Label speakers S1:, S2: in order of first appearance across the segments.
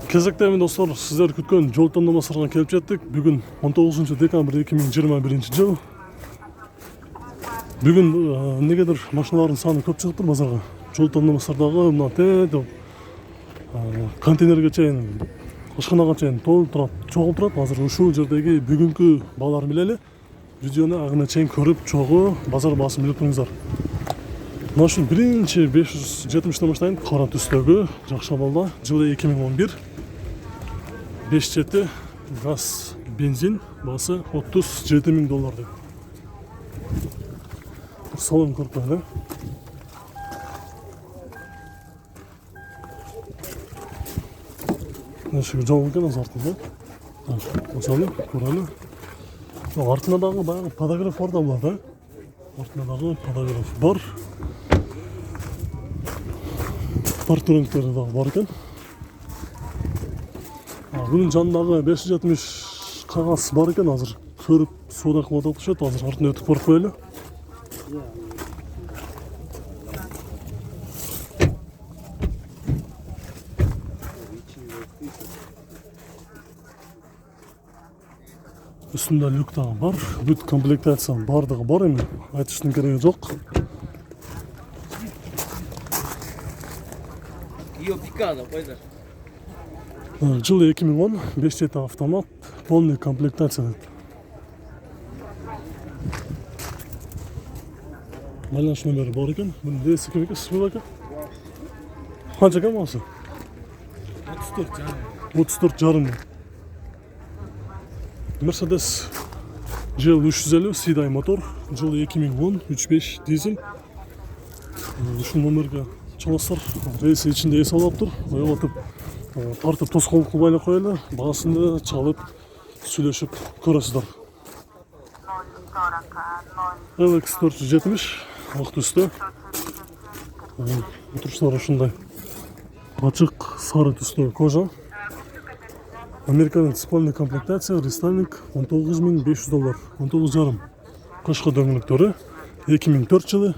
S1: Кезектемен достар, сіздер күткен жол таңдамасына келіп жеттік. Бүгін 19 декабрь 2021 жыл. Бүгін негедір машиналардың саны көп шығып тұр базарға. Жол таңдамасындағы мына теді контейнерге чейін, ашханаға чейін толып тұрады, чоғылып тұрады. Азыр ушул жердегі бүгінгі балар билели видеоны ағына чейін көріп, чоғы базар басын біліп тұрыңыздар. Мына үшін бірінші 570 баштайын қара түстегі Жақшабалда жылы 2011 5 жеті газ бензин басы $37,000 деп. Салон көріп қойды. Нешеге жауын екен аз артында. Мысалы, көрәлі. Артында дағы баяғы подограф бар да бұлар. Артында дағы подограф бар. Парктрониктері дағы бар екен. Бұның жанындағы 570 қағаз бар екен, азыр көріп сода қымат өтішеді, азыр артында өтіп барып қойылы. Үстінде люк тағы бар, бүт комплектация бардығы бар емен, айтыштың керегі жоқ. Жылы 2010, 5 жеті автомат, полный комплектация. Байланыш номері бар екен, бұның десі кім екен, сіз екен? Қанша екен басы? 34 жарым. Mercedes GL 350 Siday мотор, жылы 2010, 3.5 дизель. Ушул номерге чаласар, рейсі içinde ес алып тұр, ойылатып, тартып тосқолыққа байлап қойылы, бағасында чалып, сөйлешіп көресіздер. LX 470, ақ түсті. Отырыштар ұшындай. Açık sarı түсті кожа. Американың спальный комплектация, рестайлинг $19,500, 19 жарым. Қышқы дөңгіліктері, 2004 жылы.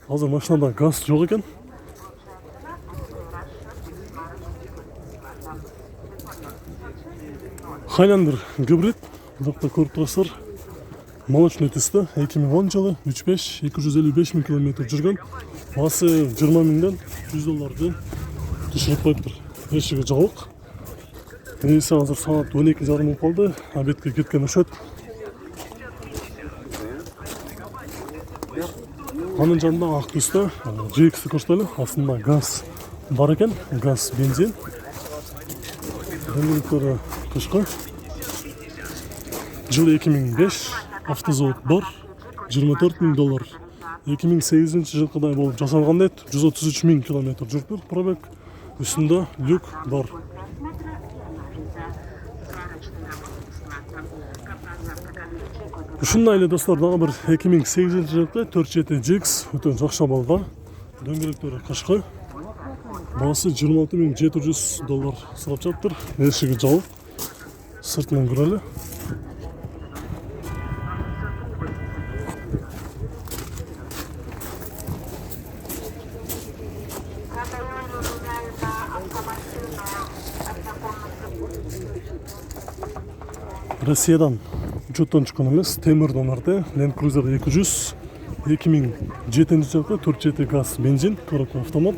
S1: Азыр машинада газ жоқ екен. Хайландер гибрид, бұлақта көріп тұрасыздар. Молочный түсті, 2010 жылы, 3.5, 255 000 км жүрген. Басы $20,000-ден $100 түшіріп қойып тұр. Ешігі жауық. Несі азыр сағат 12:30 қалды, обедке кеткен үшет. Аның жанында ақ түсті, GX-ті көрсетелі, астында газ бар екен, газ бензин. Дөңгелектері қышқы. Жылы 2005, автозавод бар, $24,000. 2008 жылқыдай болып жасалған деді, 133 000 км жүріп пробег. Үстінде люк бар. Ушундай достар, дағы бір 2008 жылқы 47 GX өтен Жақшабалда. Дөңгелектері қышқы. Басы $26,700 сұрап жатыр. Ешігі жауып. Сыртынан көрелі. Россиядан учеттан шыққан емес, темір донарда Land Cruiser 200, 2007 жылғы 4.7 газ бензин, коробка автомат.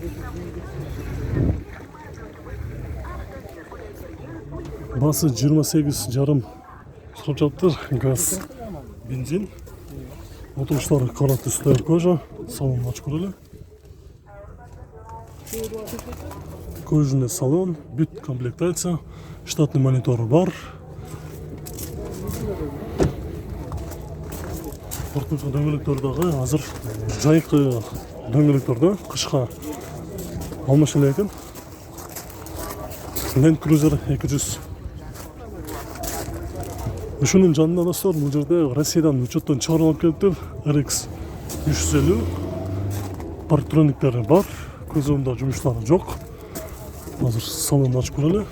S1: Басы 28 жарым сұрап жатыр, газ бензин. Отырыштары қара түсті кожа, салон ач көрелі. Кожаный салон, бүт комплектация, штатный мониторы бар. Ортыншы дөңгелектердегі азыр жайқы дөңгелектерді қышқа алмашылы екен. Land Cruiser 200. Үшінің жанында достар, бұл жерде Россиядан учеттан шығарылып келіпті. RX 350. Парктрониктері бар, көзімде жұмышлары жоқ. Азыр салон ашып көрелі.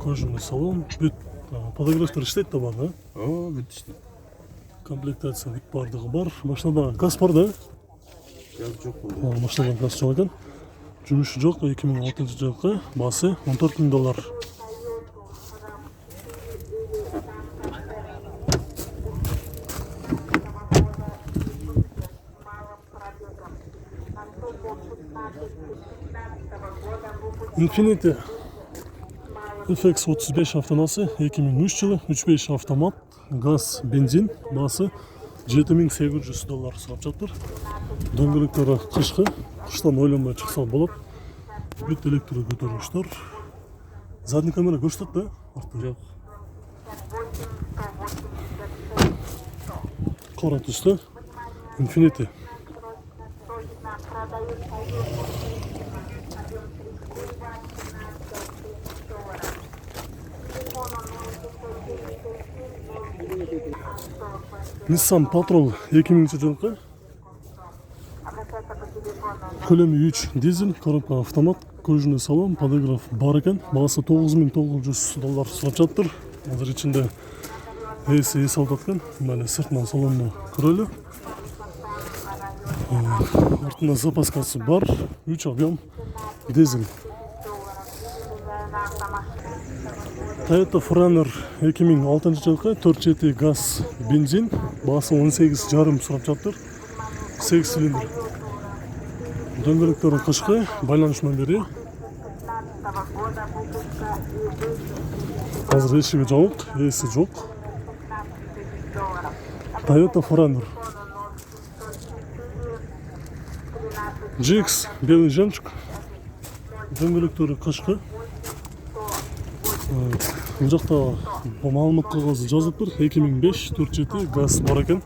S1: Кожаный салон, бүт подогревтер іштейді да бар, да?
S2: Бүт іштейді.
S1: Комплектация бардығы бар. Машинада газ бар да?
S2: Gaz çok oluyor.
S1: Машинада газ жоқ екен. Жұмысы жоқ, 2006 жылғы басы $14,000. Infiniti FX35 автонасы 2003 жылы 3.5 автомат газ бензин басы $7.800 сұрап жатыр. Дөңгелектері қышқы, қыштан ойланбай шықса болады. Бүт электро көтергіштер. Задний камера көрсетеді да?
S2: Жоқ.
S1: Қара түсті Infiniti. Nissan Patrol 2000 жылғы. Көлемі 3 дизель, коробка автомат, кожаный салон, подогрев бар екен. Бағасы $9.900 сұрап жатыр. Қазір ішінде есі алдатқан. Мәлі сыртынан салонына кірелі. Артында запаскасы бар. 3 объем дизель. Toyota Forerunner 2006 жылғы 4.7 газ бензин. Бағасы 18,5 сұрап жатыр. 8 цилиндр. Дөңгелектері қышқы, байланышынан бері. Қазір ешігі жауық, есі жоқ. Toyota Forerunner. GX белый жемчуг. Дөңгелектері қышқы. Бұл жақта маалымат қағазы жазып тұр. 2005 4.7 газ бар екен.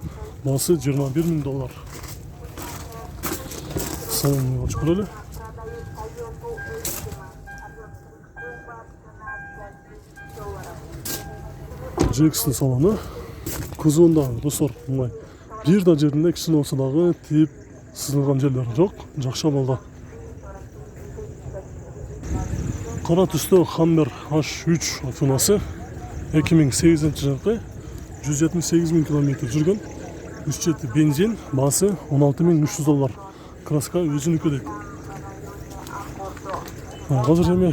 S1: Бағасы $21.000. Салонын açık көрелі. GX-ның салоны. Кузовында достар, бір да жерінде кішкене болса дағы тиіп сызылған жерлері жоқ. Жақша болды. Қара түсті Hammer H3 автонасы 2008 жылғы 178.000 км жүрген. 3.7 бензин, басы $16.300. Краска өзінікі дейді. Қазір жәме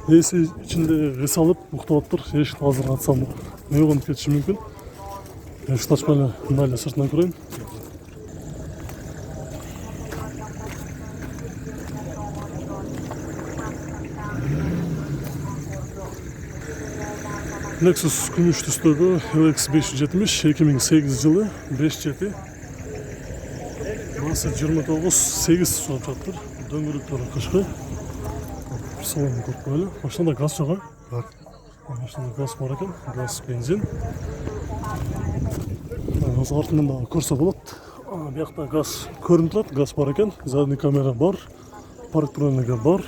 S1: есі ішінде ес алып, ұқтап тұр. Ешікті азыр қатсам, не оған кетші мүмкін. Ешікті ашпайлы мынайлы сыртынан көрейін. Lexus күміш түстегі LX 570 2008 жылы 5.7 Басы 29.8 сұрап жатыр. Дөңгелектері қышқы. Салонын көріп қойлы. Машинада газ жоға?
S2: Бар.
S1: Машинада газ бар екен. Газ, бензин. Осы артынан да көрсе болады. Бұяқта газ көрініп тұрады. Газ бар екен. Задний камера бар. Парктронигі бар.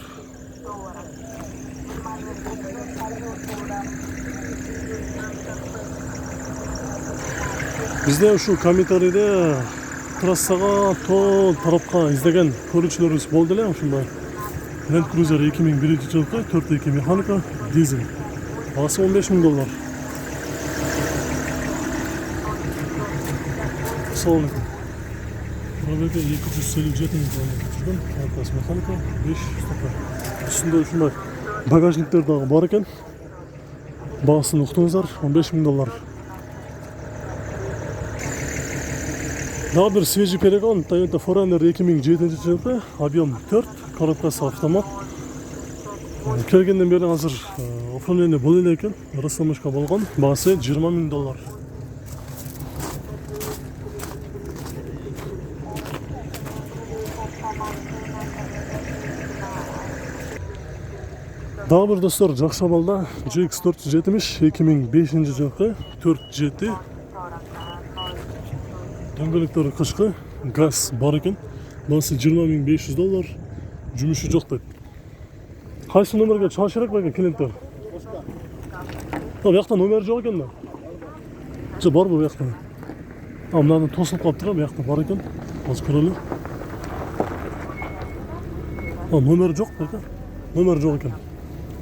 S1: Бізде ұшу комментарийде трассаға, тол тарапқа іздеген көрушілеріңіз болды ле, ұшында Land Cruiser 2001 жылғы 4.2 механика, дизель. Бағасы $15.000. Салоны. Пробеги 257 км жүрген, артасы механика, 5 стопа. Үстінде ұшында багажниктер дағы бар екен. Бағасын ұқтыңыздар, $15.000. Daha bir свежий перегон Toyota Forerunner 2007 жылғы, объем 4, коробкасы автомат. Келгенден бері қазір оформление болелі екен, расстановка болған, бағасы $20.000. Daha bir dostlar, Жақшабалда GX 470 2005 жылғы 4.7 дөңгелектері қышқы, газ бар екен. Бағасы $20.500. Жұмысы жоқ дейді. Қайсы номерге чағаш керек ба екен клиенттер? Бұяқта номер жоқ екен да? Жоқ, бар бұл бұяқта. Мынаны тосылып қалып тұра, бұяқта бар екен. Аз көрелі. Номер жоқ ба екен? Номер жоқ екен.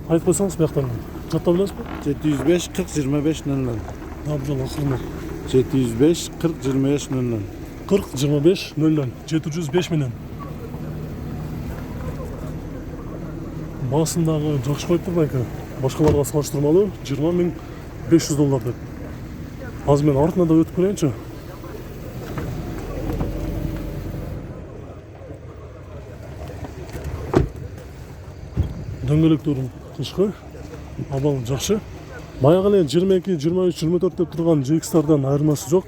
S1: Айтып қойсаңыз бұяқтан. Жатта білесіз ба?
S2: 705 40 25 00.
S1: Абжал ақырына.
S2: 705 40 25 00.
S1: 40 25 00. 705 менен. Басындағы жақшы қойып тұр байқа. Башқаларға салыштырмалы $20.500 деп. Аз мен артына да өтіп көрейінші. дөңгөлөктөрүн кышкы абал жакшы. Баягы эле 22, 23, 24 деп турган GX-тардан айырмасы жок.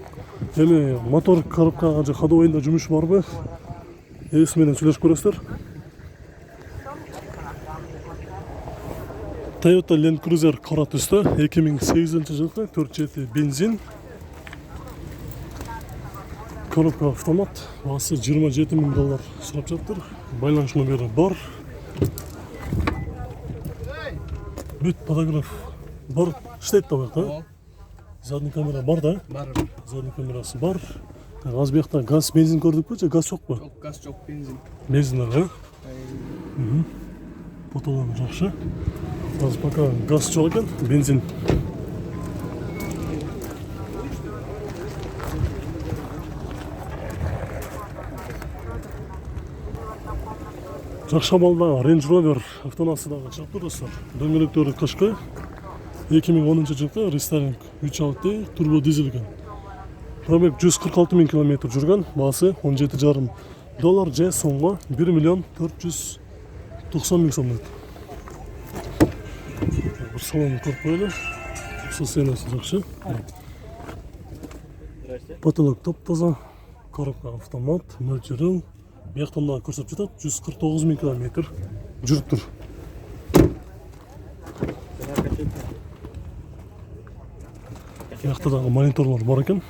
S1: Эми мотор коробкага же ходовойдо жумуш барбы? Ээси менен сүйлөшүп көрөсүздөр. Toyota Land Cruiser кара түстө 2008-жылкы 4.7 бензин. Коробка автомат. Басы $27,000 сурап жатыр. Байланыш номери бар. Бүт фотограф бар. Иштейт да бакта. Задний камера бар да?
S3: Бар.
S1: Задний камерасы бар. Аз бияқта газ, бензин көрдүкпү же газ жокпу?
S3: Жок, газ жок, бензин.
S1: Бензин бар, Фотолар жакшы. Азыр пока газ жок экен, бензин. Жакшы абалда Range Rover автонасы дагы чыгып тур достор. Дөңгөлөктөрү кышкы 2010-жылкы рестайлинг 3.6 турбо дизель экен. Пробег 146.000 км жүргөн, баасы $17,5 же сомго 1,490,000 сом. Бир салонун көрүп коелу. Состояниясы жакшы. Потолок топ-таза, коробка автомат, мөлчөрүң. Бияктан дагы көрсөтүп жатат, 149.000 км жүрүп тур. Биякта дагы мониторлор бар экен.